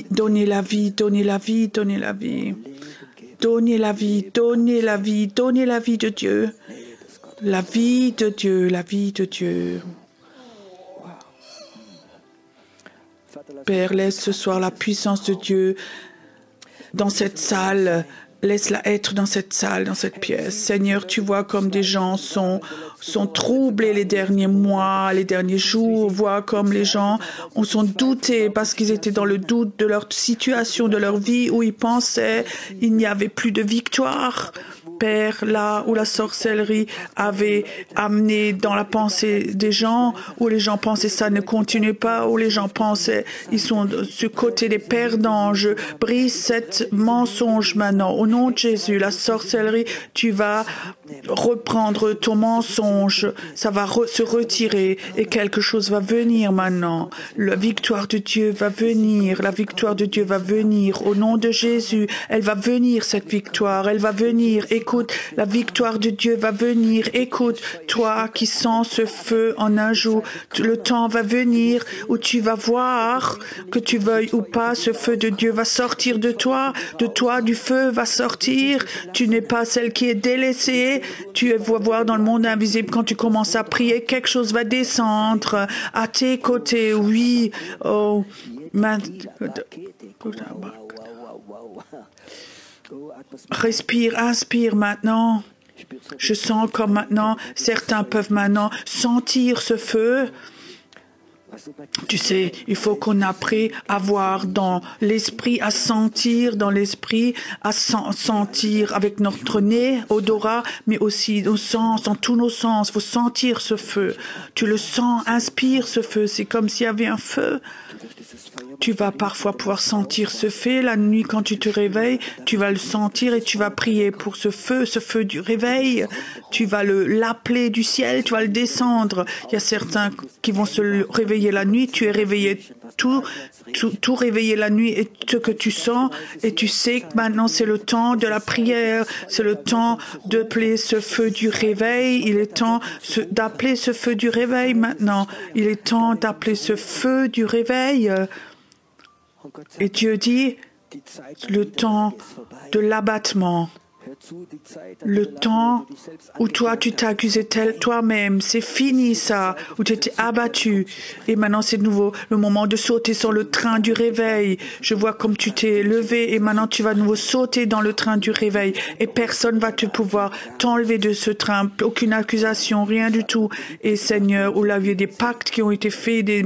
[SPEAKER 1] Donnez la vie, donnez la vie, donnez la vie. Donnez la vie, donnez la vie, donnez la vie de Dieu. La vie de Dieu, la vie de Dieu. Père, laisse ce soir la puissance de Dieu dans cette salle Laisse-la être dans cette salle, dans cette pièce. Seigneur, tu vois comme des gens sont troublés les derniers mois, les derniers jours. Vois comme les gens sont doutés parce qu'ils étaient dans le doute de leur situation, de leur vie, où ils pensaient il n'y avait plus de victoire. Père, là où la sorcellerie avait amené dans la pensée des gens, où les gens pensaient ça ne continue pas, où les gens pensaient ils sont de ce côté des perdants. Je brise cette mensonge maintenant. Au nom de Jésus, la sorcellerie, tu vas reprendre ton mensonge, ça va se retirer et quelque chose va venir maintenant. La victoire de Dieu va venir, la victoire de Dieu va venir. Au nom de Jésus, elle va venir cette victoire, elle va venir. Écoute, la victoire de Dieu va venir. Écoute, toi qui sens ce feu en un jour, le temps va venir où tu vas voir, que tu veuilles ou pas, ce feu de Dieu va sortir de toi, du feu va sortir. Tu n'es pas celle qui est délaissée, tu vas voir dans le monde invisible quand tu commences à prier, quelque chose va descendre à tes côtés, oui. Oh, respire, inspire maintenant. Je sens comme maintenant, certains peuvent maintenant sentir ce feu. Tu sais, il faut qu'on apprenne à voir dans l'esprit, à sentir dans l'esprit, à sentir avec notre nez, odorat, mais aussi nos sens, dans tous nos sens. Il faut sentir ce feu. Tu le sens, inspire ce feu. C'est comme s'il y avait un feu. Tu vas parfois pouvoir sentir ce feu la nuit quand tu te réveilles. Tu vas le sentir et tu vas prier pour ce feu du réveil. Tu vas l'appeler du ciel, tu vas le descendre. Il y a certains qui vont se réveiller la nuit. Tu es réveillé tout réveillé la nuit et ce que tu sens. Et tu sais que maintenant c'est le temps de la prière. C'est le temps d'appeler ce feu du réveil. Il est temps d'appeler ce feu du réveil maintenant. Il est temps d'appeler ce feu du réveil. Et Dieu dit, le temps de l'abattement, le temps où toi tu t'es accusé toi-même, c'est fini ça, où tu étais abattu. Et maintenant c'est de nouveau le moment de sauter sur le train du réveil. Je vois comme tu t'es levé et maintenant tu vas de nouveau sauter dans le train du réveil. Et personne va te pouvoir t'enlever de ce train, aucune accusation, rien du tout. Et Seigneur, où là il y a des pactes qui ont été faits, des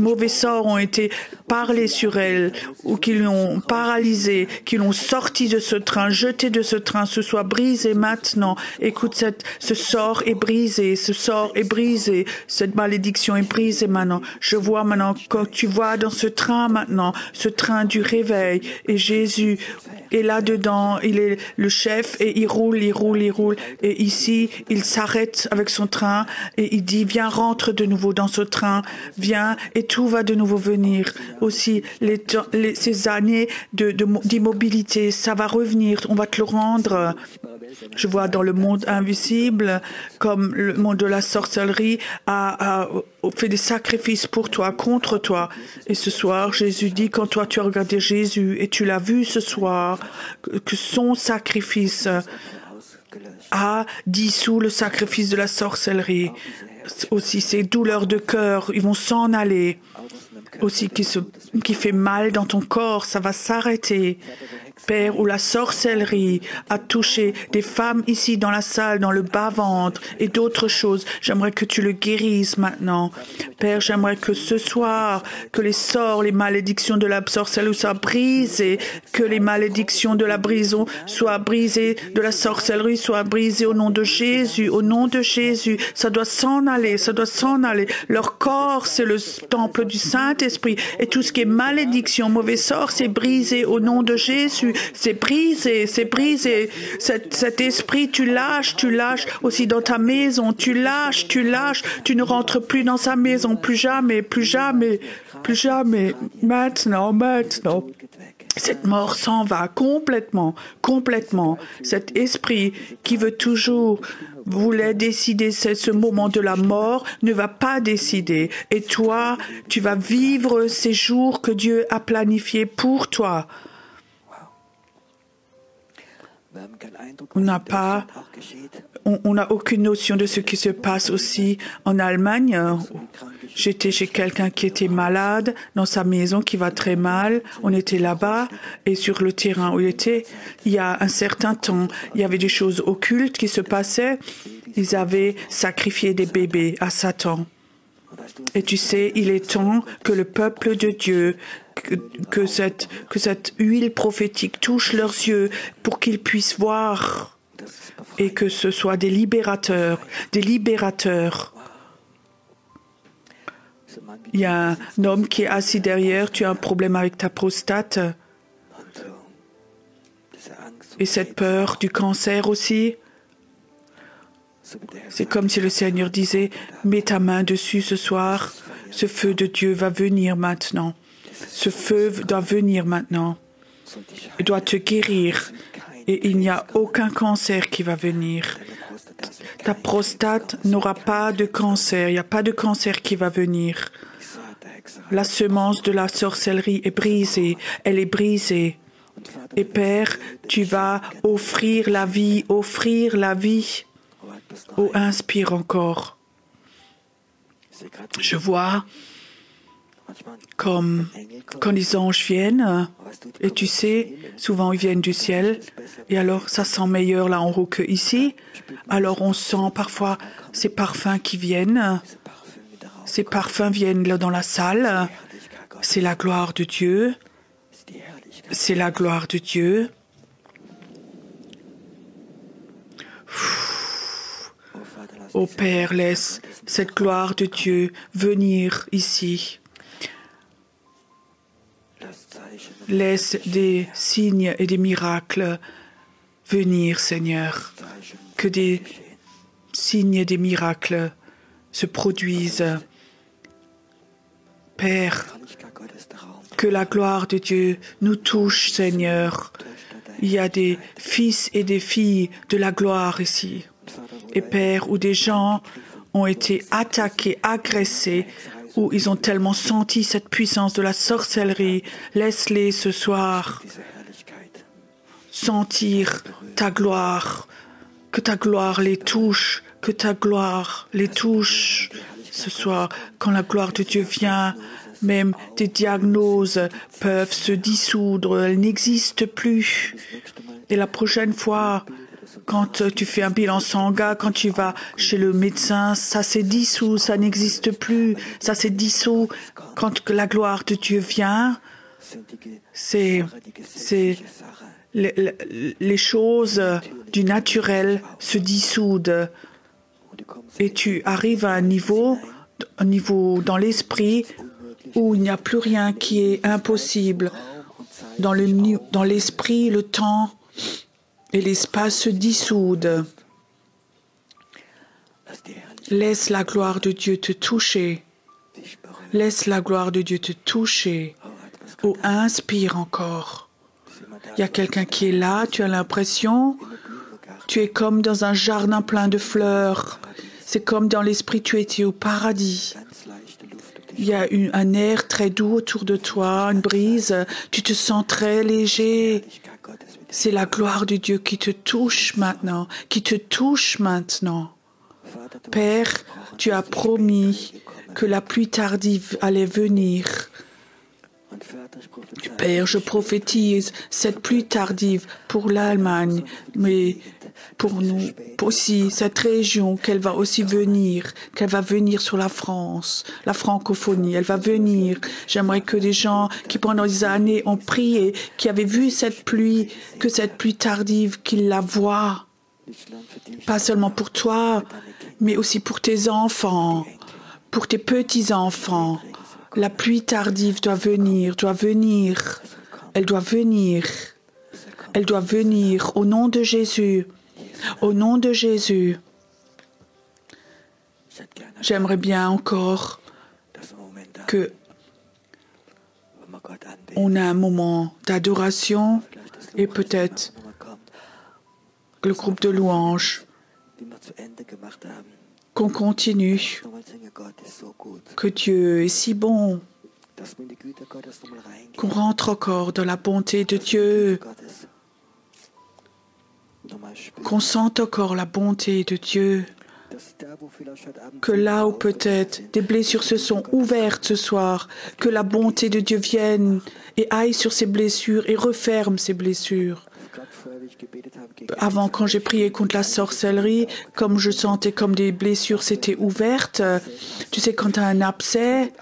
[SPEAKER 1] mauvais sorts ont été parlés sur elle, ou qui l'ont paralysé, qui l'ont sorti de ce train, jeté de ce train, ce soit brisé maintenant. Écoute, ce sort est brisé, ce sort est brisé, cette malédiction est brisée maintenant. Je vois maintenant, quand tu vois dans ce train maintenant, ce train du réveil, et Jésus est là-dedans, il est le chef, et il roule, et ici, il s'arrête avec son train, et il dit, viens, rentre de nouveau dans ce train, viens, et tout va de nouveau venir. Aussi, ces années d'immobilité, ça va revenir, on va te le rendre. Je vois dans le monde invisible, comme le monde de la sorcellerie a fait des sacrifices pour toi, contre toi. Et ce soir, Jésus dit, quand toi tu as regardé Jésus et tu l'as vu ce soir, que son sacrifice a dissous le sacrifice de la sorcellerie. Aussi, ces douleurs de cœur, ils vont s'en aller. Aussi, qui fait mal dans ton corps, ça va s'arrêter. Père, où la sorcellerie a touché des femmes ici dans la salle, dans le bas-ventre et d'autres choses. J'aimerais que tu le guérisses maintenant. Père, j'aimerais que ce soir, que les sorts, les malédictions de la sorcellerie soient brisées, que les malédictions de la brison soient brisées, de la sorcellerie soient brisées au nom de Jésus, au nom de Jésus. Ça doit s'en aller, ça doit s'en aller. Leur corps, c'est le temple du Saint-Esprit et tout ce qui est malédiction, mauvais sort, c'est brisé au nom de Jésus. C'est brisé, c'est brisé. Cet esprit, tu lâches aussi dans ta maison. Tu lâches. Tu ne rentres plus dans sa maison. Plus jamais. Maintenant. Cette mort s'en va complètement. Cet esprit qui voulait décider ce moment de la mort ne va pas décider. Et toi, tu vas vivre ces jours que Dieu a planifiés pour toi. On n'a pas, on n'a aucune notion de ce qui se passe aussi en Allemagne. J'étais chez quelqu'un qui était malade dans sa maison, qui va très mal. On était là-bas et sur le terrain où il était, il y a un certain temps, il y avait des choses occultes qui se passaient. Ils avaient sacrifié des bébés à Satan. Et tu sais, il est temps que le peuple de Dieu, que cette huile prophétique touche leurs yeux pour qu'ils puissent voir et que ce soit des libérateurs, des libérateurs. Il y a un homme qui est assis derrière, tu as un problème avec ta prostate et cette peur du cancer aussi. C'est comme si le Seigneur disait, mets ta main dessus ce soir, ce feu de Dieu va venir maintenant. Ce feu doit venir maintenant. Il doit te guérir et il n'y a aucun cancer qui va venir. Ta prostate n'aura pas de cancer, il n'y a pas de cancer qui va venir. La semence de la sorcellerie est brisée, elle est brisée. Et Père, tu vas offrir la vie, offrir la vie. Oh, inspire encore. Je vois comme quand les anges viennent, et tu sais, souvent ils viennent du ciel, et alors ça sent meilleur là en haut que ici. Alors on sent parfois ces parfums qui viennent. Ces parfums viennent là dans la salle. C'est la gloire de Dieu. C'est la gloire de Dieu. Ô Père, laisse cette gloire de Dieu venir ici. Laisse des signes et des miracles venir, Seigneur. Que des signes et des miracles se produisent. Père, que la gloire de Dieu nous touche, Seigneur. Il y a des fils et des filles de la gloire ici. Et Père, où des gens ont été attaqués, agressés, où ils ont tellement senti cette puissance de la sorcellerie, laisse-les ce soir sentir ta gloire, que ta gloire les touche, que ta gloire les touche ce soir. Quand la gloire de Dieu vient, même des diagnoses peuvent se dissoudre, elles n'existent plus. Et la prochaine fois, quand tu fais un bilan sanguin, quand tu vas chez le médecin, ça s'est dissous, ça n'existe plus, ça s'est dissous. Quand la gloire de Dieu vient, c'est les choses du naturel se dissoudent. Et tu arrives à un niveau dans l'esprit où il n'y a plus rien qui est impossible. Dans l'esprit, le temps et l'espace se dissoudent. Laisse la gloire de Dieu te toucher. Laisse la gloire de Dieu te toucher. Oh, inspire encore. Il y a quelqu'un qui est là, tu as l'impression, tu es comme dans un jardin plein de fleurs. C'est comme dans l'esprit, tu étais au paradis. Il y a un air très doux autour de toi, une brise, tu te sens très léger. C'est la gloire de Dieu qui te touche maintenant, qui te touche maintenant. Père, tu as promis que la pluie tardive allait venir. Père, je prophétise cette pluie tardive pour l'Allemagne, mais pour nous aussi, cette région, qu'elle va aussi venir, qu'elle va venir sur la France, la francophonie, elle va venir. J'aimerais que des gens qui pendant des années ont prié, qui avaient vu cette pluie, que cette pluie tardive, qu'ils la voient, pas seulement pour toi, mais aussi pour tes enfants, pour tes petits-enfants. La pluie tardive doit venir, elle doit venir, elle doit venir au nom de Jésus, au nom de Jésus. J'aimerais bien encore que on ait un moment d'adoration et peut-être le groupe de louanges, qu'on continue, que Dieu est si bon, qu'on rentre encore dans la bonté de Dieu. qu'on sente encore la bonté de Dieu, que là où peut-être des blessures se sont ouvertes ce soir, que la bonté de Dieu vienne et aille sur ces blessures et referme ces blessures. Avant, quand j'ai prié contre la sorcellerie, comme je sentais comme des blessures s'étaient ouvertes, tu sais, quand tu as un abcès,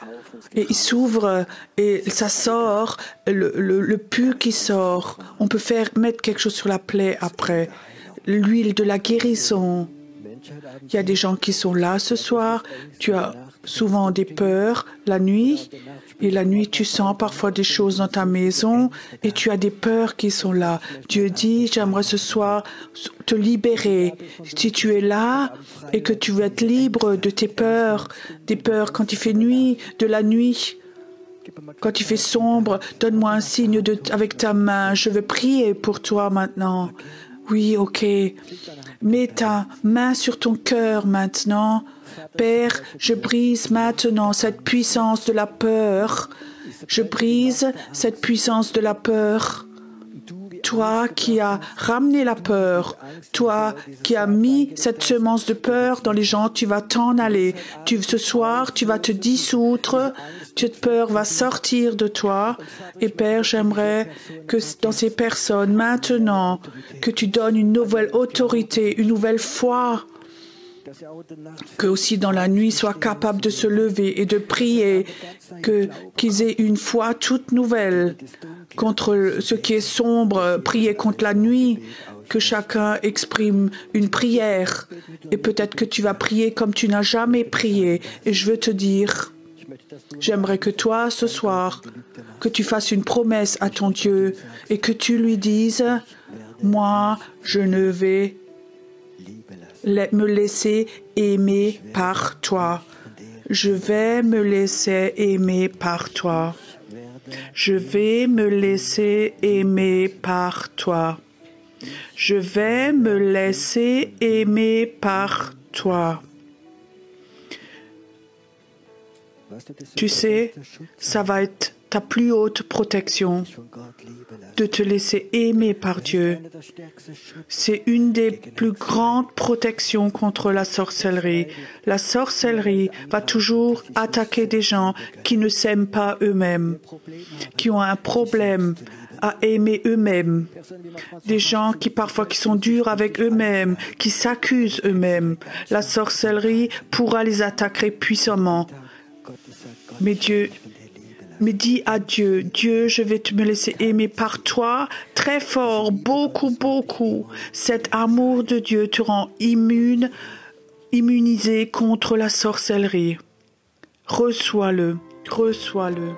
[SPEAKER 1] et il s'ouvre et ça sort, le pus qui sort, on peut mettre quelque chose sur la plaie après, l'huile de la guérison. Il y a des gens qui sont là ce soir, tu as souvent des peurs la nuit, et la nuit tu sens parfois des choses dans ta maison, et tu as des peurs qui sont là. Dieu dit, j'aimerais ce soir te libérer. Si tu es là et que tu veux être libre de tes peurs, des peurs quand il fait nuit, de la nuit, quand il fait sombre, donne-moi un signe avec ta main, je veux prier pour toi maintenant. Oui, ok. Mets ta main sur ton cœur maintenant. Père, je brise maintenant cette puissance de la peur. Je brise cette puissance de la peur. Toi qui as ramené la peur, toi qui as mis cette semence de peur dans les gens, tu vas t'en aller. Ce soir, tu vas te dissoudre. Cette peur va sortir de toi. Et Père, j'aimerais que dans ces personnes, maintenant, que tu donnes une nouvelle autorité, une nouvelle foi, que aussi dans la nuit soient capables de se lever et de prier, qu'ils aient une foi toute nouvelle contre ce qui est sombre, prier contre la nuit, que chacun exprime une prière. Et peut-être que tu vas prier comme tu n'as jamais prié. Et je veux te dire, j'aimerais que toi, ce soir, que tu fasses une promesse à ton Dieu et que tu lui dises, moi, je ne vais me laisser aimer par toi. Je vais me laisser aimer par toi. Je vais me laisser aimer par toi. Je vais me laisser aimer par toi. Tu sais, ça va être ta plus haute protection, de te laisser aimer par Dieu. C'est une des plus grandes protections contre la sorcellerie. La sorcellerie va toujours attaquer des gens qui ne s'aiment pas eux-mêmes, qui ont un problème à aimer eux-mêmes, des gens qui parfois qui sont durs avec eux-mêmes, qui s'accusent eux-mêmes. La sorcellerie pourra les attaquer puissamment. Mais dis à Dieu, Dieu, je vais me laisser aimer par toi très fort, beaucoup, beaucoup. Cet amour de Dieu te rend immunisé contre la sorcellerie. Reçois-le, reçois-le.